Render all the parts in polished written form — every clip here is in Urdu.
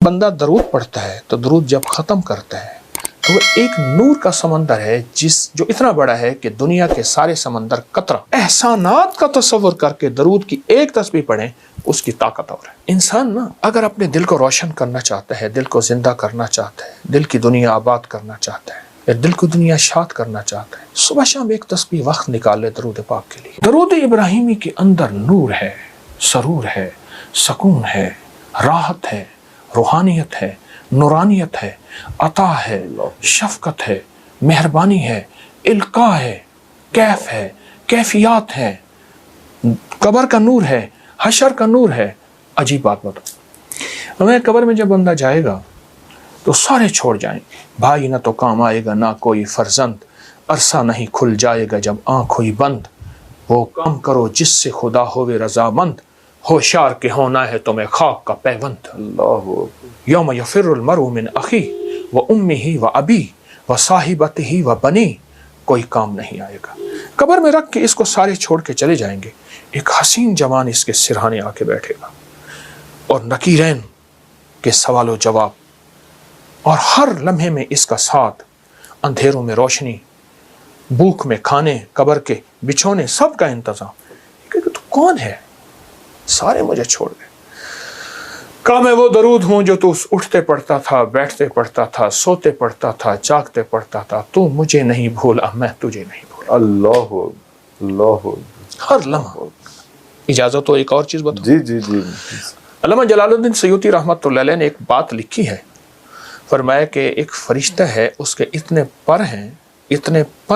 بندہ درود پڑھتا ہے تو درود جب ختم کرتا ہے تو وہ ایک نور کا سمندر ہے جو اتنا بڑا ہے کہ دنیا کے سارے سمندر قطرہ احسانات کا تصور کر کے درود کی ایک تسبیح پڑھیں، اس کی طاقت اور ہے۔ انسان نا اگر اپنے دل کو روشن کرنا چاہتا ہے، دل کو زندہ کرنا چاہتا ہے، دل کی دنیا آباد کرنا چاہتا ہے یا دل کو دنیا شاد کرنا چاہتا ہے، صبح شام ایک تسبیح وقت نکال لے درود پاک کے لیے۔ درود ابراہیمی کے اندر نور ہے، سرور ہے، سکون ہے، راحت ہے، روحانیت ہے، نورانیت ہے، عطا ہے، شفقت ہے، مہربانی ہے، القاء ہے، کیف ہے، کیفیات ہے، قبر کا نور ہے، حشر کا نور ہے۔ عجیب بات بتاؤ، ہمیں قبر میں جب بندہ جائے گا تو سارے چھوڑ جائیں گے، بھائی نہ تو کام آئے گا نہ کوئی فرزند، عرصہ نہیں کھل جائے گا جب آنکھ ہوئی بند، وہ کام کرو جس سے خدا ہوئے رضامند، ہوشیار کے ہونا ہے تمہیں خاک کا پیوند۔ اللہ یوم یفر المرء من اخی و امہ و ابی و صاحبتہ و بنی، کوئی کام نہیں آئے گا۔ قبر میں رکھ کے اس کو سارے چھوڑ کے چلے جائیں گے، ایک حسین جوان اس کے سرہانے آ کے بیٹھے گا اور نکیرین کے سوال و جواب، اور ہر لمحے میں اس کا ساتھ، اندھیروں میں روشنی، بھوک میں کھانے، قبر کے بچھونے، سب کا انتظام۔ کہ تو کون ہے؟ سارے مجھے چھوڑ گئے۔ کہا میں وہ درود ہوں جو تو اٹھتے پڑھتا تھا، بیٹھتے پڑھتا تھا، سوتے پڑھتا تھا، جاگتے پڑھتا تھا، تو مجھے نہیں بھولا، میں تجھے نہیں بھولا۔ اللہ اللہ ہر لمحہ۔ اجازت ہو ایک اور چیز بتاؤں؟ جی جی جی۔ علامہ جلال الدین سیوطی رحمۃ اللہ علیہ نے ایک بات لکھی ہے، فرمایا کہ ایک فرشتہ ہے، اس کے اتنے پر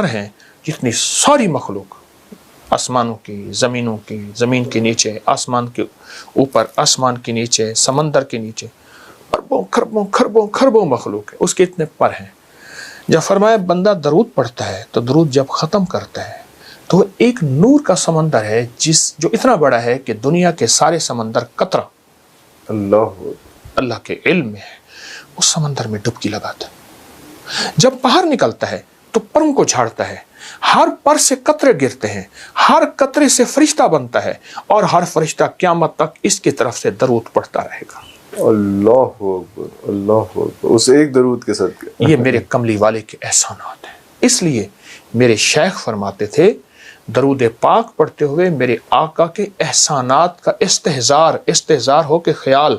ہیں جتنی ساری مخلوق، آسمانوں کی، زمینوں کی، زمین کے نیچے، آسمان کے اوپر، آسمان کے نیچے، سمندر کے نیچے، اربوں خربوں خربوں خربوں مخلوق ہے، اس کے اتنے پر ہیں۔ جب فرمایا بندہ درود پڑھتا ہے تو درود جب ختم کرتا ہے تو وہ ایک نور کا سمندر ہے جو اتنا بڑا ہے کہ دنیا کے سارے سمندر قطرہ اللہ کے علم میں ہے، اس سمندر میں ڈبکی لگاتا ہے۔ جب باہر نکلتا ہے تو پروں کو جھاڑتا ہے، ہر پر سے قطرے گرتے ہیں، ہر قطرے سے فرشتہ بنتا ہے، اور ہر فرشتہ قیامت تک اس کی طرف سے درود پڑھتا رہے گا۔ اللہ اکبر، اللہ اکبر، اس ایک درود کے صدقے۔ یہ میرے کملی والے کے احسانات ہیں۔ اس لیے میرے شیخ فرماتے تھے درود پاک پڑھتے ہوئے میرے آقا کے احسانات کا استحضار ہو کے خیال،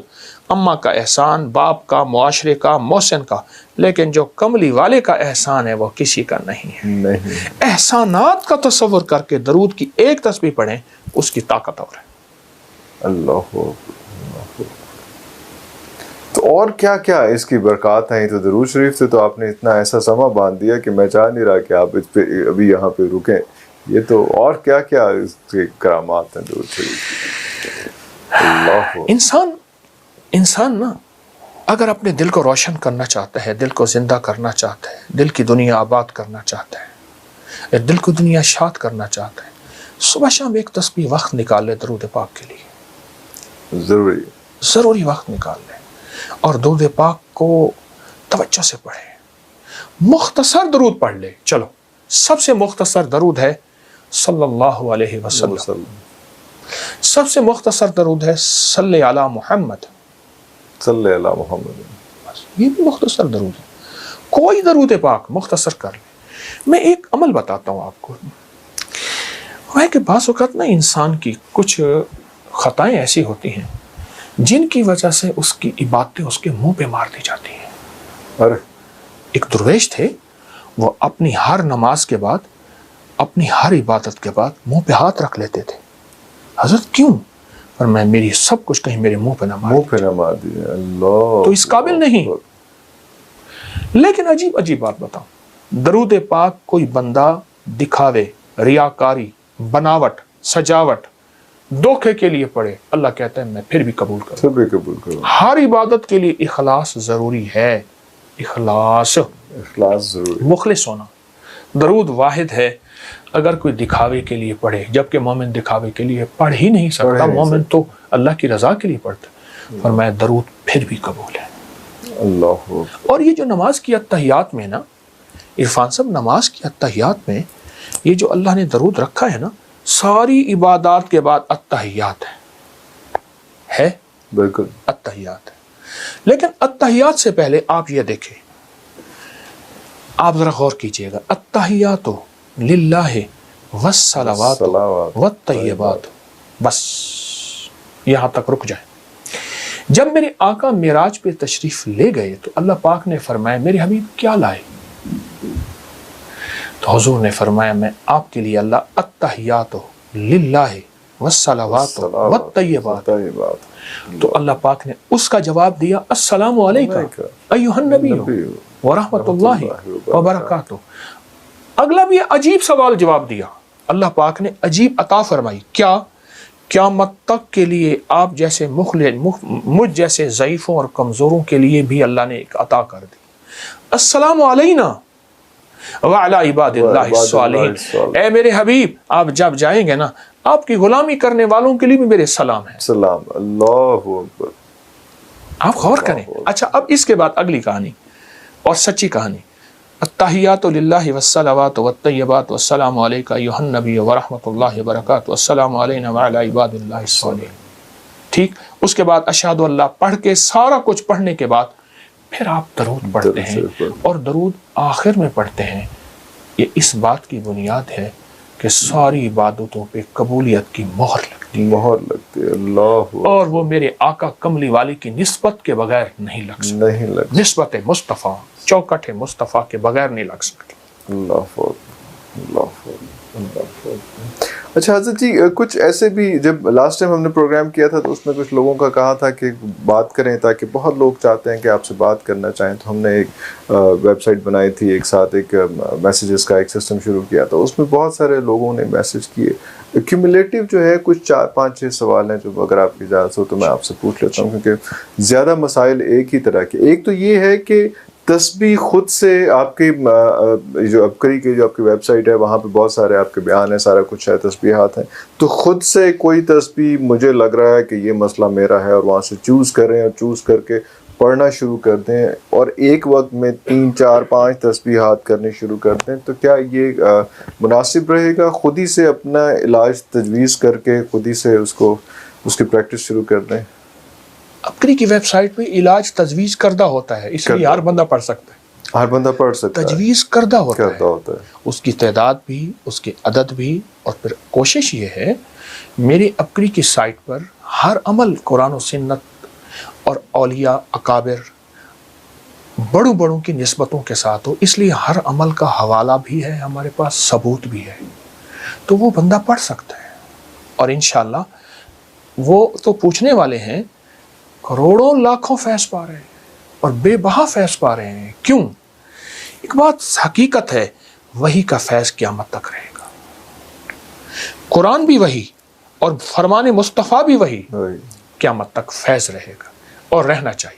اماں کا احسان، باپ کا، معاشرے کا، محسن کا، لیکن جو کملی والے کا احسان ہے وہ کسی کا نہیں ہے۔ احسانات کا تصور کر کے درود کی ایک تسبیح پڑھیں، اس کی طاقت اور ہے۔ اللہ تو اور کیا کیا اس کی برکات ہیں؟ تو درود شریف سے تو آپ نے اتنا ایسا سما باندھ دیا کہ میں چاہ نہیں رہا کہ آپ اس پہ ابھی یہاں پہ رکیں۔ یہ تو اور کیا کیا اس کے کرامات ہیں درود شریف؟ اللہ انسان نا اگر اپنے دل کو روشن کرنا چاہتا ہے، دل کو زندہ کرنا چاہتا ہے، دل کی دنیا آباد کرنا چاہتا ہے، دل کو دنیا شاد کرنا چاہتا ہے، صبح شام ایک تسبیح وقت نکال لے درود پاک کے لیے۔ ضروری وقت نکال لے اور درود پاک کو توجہ سے پڑھے۔ مختصر درود پڑھ لے۔ چلو سب سے مختصر درود ہے صلی اللہ علیہ وسلم، سب سے مختصر درود ہے صلی علی محمد، صلی اللہ محمد۔ یہ بھی مختصر درود ہے۔ کوئی درود پاک مختصر کر لے۔ میں ایک عمل بتاتا ہوں آپ کو، وہ ہے کہ بعض اوقات نا انسان کی کچھ خطائیں ایسی ہوتی ہیں جن کی وجہ سے اس کی عبادتیں اس کے منہ پہ مار دی جاتی ہیں۔ ایک درویش تھے، وہ اپنی ہر نماز کے بعد، اپنی ہر عبادت کے بعد منہ پہ ہاتھ رکھ لیتے تھے۔ حضرت کیوں؟ اور میری سب کچھ کہیں میرے منہ پہ نہ مار دی۔ اللہ تو اس قابل نہیں۔ لیکن عجیب بات بتاؤں، درود پاک کوئی بندہ دکھاوے، ریاکاری، بناوٹ، سجاوٹ، دھوکے کے لیے پڑھے، اللہ کہتا ہے میں پھر بھی قبول کروں۔ ہر عبادت کے لیے اخلاص ضروری ہے، اخلاص ضروری، مخلص ہونا۔ درود واحد ہے، اگر کوئی دکھاوے کے لیے پڑھے، جبکہ مومن دکھاوے کے لیے پڑھ ہی نہیں سکتا، مومن تو اللہ کی رضا کے لیے پڑھتا ہے، فرمایا درود پھر بھی قبول ہے۔ اللہ۔ اور یہ جو نماز کی اتحیات میں نا، عرفان صاحب، نماز کی اتحیات میں یہ جو اللہ نے درود رکھا ہے نا، ساری عبادات کے بعد اتحیات ہے بالکل اتحیات ہے۔ لیکن التحیات سے پہلے آپ یہ دیکھیں، آپ ذرا غور کیجئے گا، التحیات للہ والصلوات والطیبات، بس یہاں تک رک جائیں۔ جب میرے آقا معراج پہ تشریف لے گئے تو اللہ پاک نے فرمایا میرے حبیب کیا لائے؟ تو حضور نے فرمایا میں آپ کے لیے اللہ التحیات للہ والصلوات والطیبات۔ تو اللہ پاک نے اس کا جواب دیا السلام علیکم ایھا النبی ورحمۃ اللہ وبرکاتہ۔ اگلا بھی عجیب سوال جواب دیا، اللہ پاک نے عجیب عطا فرمائی، کیا؟ قیامت تک کے لیے آپ جیسے مجھ جیسے ضعیفوں اور کمزوروں کے لیے بھی اللہ نے ایک عطا کر دی، السلام علینا وعلی عباد اللہ الصالحین۔ اے میرے حبیب آپ جب جائیں گے نا، آپ کی غلامی کرنے والوں کے لیے بھی میرے سلام ہے۔ سلام، اللہ اکبر۔ آپ غور کریں۔ اچھا اب اس کے بعد اگلی کہانی اور سچی کہانی، التحیات للہ والصلوات والطیبات والسلام علیک ایھا النبی ورحمۃ اللہ وبرکاتہ والسلام علینا وعلی عباد اللہ الصالحین۔ ٹھیک، اس کے بعد اشہد اللہ پڑھ کے سارا کچھ پڑھنے کے بعد پھر آپ درود پڑھتے ہیں، اور درود آخر میں پڑھتے ہیں۔ یہ اس بات کی بنیاد ہے کہ ساری عبادتوں پہ قبولیت کی مہر لگتی ہے، اللہ، اور وہ میرے آقا کملی والی کی نسبت کے بغیر نہیں لگ سکتی، نسبت مصطفیٰ، چوکٹ مصطفیٰ کے بغیر نہیں لگ سکتی۔ اللہ اللہ اللہ۔ اچھا حضرت جی، کچھ ایسے بھی جب لاسٹ ٹائم ہم نے پروگرام کیا تھا تو اس میں کچھ لوگوں کا کہا تھا کہ بات کریں، تاکہ بہت لوگ چاہتے ہیں کہ آپ سے بات کرنا چاہیں، تو ہم نے ایک ویب سائٹ بنائی تھی، ایک ساتھ ایک میسیجز کا ایک سسٹم شروع کیا تھا، اس میں بہت سارے لوگوں نے میسیج کیے۔ ایکیومولیٹو جو ہے کچھ 4 5 6 سوال ہیں جو اگر آپ کی اجازت ہو تو میں آپ سے پوچھ لیتا ہوں، کیونکہ زیادہ مسائل ایک ہی طرح کے۔ ایک تو یہ ہے کہ تسبیح خود سے آپ کی جو ابکری کی جو آپ کی ویب سائٹ ہے وہاں پہ بہت سارے آپ کے بیان ہیں، سارا کچھ ہے، تسبیحات ہیں، تو خود سے کوئی تسبیح مجھے لگ رہا ہے کہ یہ مسئلہ میرا ہے، اور وہاں سے چوز کریں اور چوز کر کے پڑھنا شروع کر دیں، اور ایک وقت میں 3 4 5 تسبیحات کرنے شروع کر دیں، تو کیا یہ مناسب رہے گا؟ خود ہی سے اپنا علاج تجویز کر کے خود ہی سے اس کی پریکٹس شروع کر دیں؟ ابکری کی ویب سائٹ پہ علاج تجویز کردہ ہوتا ہے، اس لیے ہر بندہ پڑھ سکتا ہے، ہر بندہ پڑھ سکتا ہے، تجویز کردہ ہوتا ہے، اس کی تعداد بھی، اس کے عدد بھی، اور پھر کوشش یہ ہے میری ابکری کی سائٹ پر ہر عمل قرآن و سنت اور اولیاء اکابر بڑوں کی نسبتوں کے ساتھ ہو، اس لیے ہر عمل کا حوالہ بھی ہے، ہمارے پاس ثبوت بھی ہے، تو وہ بندہ پڑھ سکتا ہے، اور انشاءاللہ وہ تو پوچھنے والے ہیں کروڑوں لاکھوں فیض پا رہے ہیں اور بے بہا فیض پا رہے ہیں۔ کیوں؟ ایک بات حقیقت ہے، وہی کا فیض قیامت تک رہے گا، قرآن بھی وہی اور فرمان مصطفیٰ بھی وہی، قیامت تک فیض رہے گا اور رہنا چاہیے۔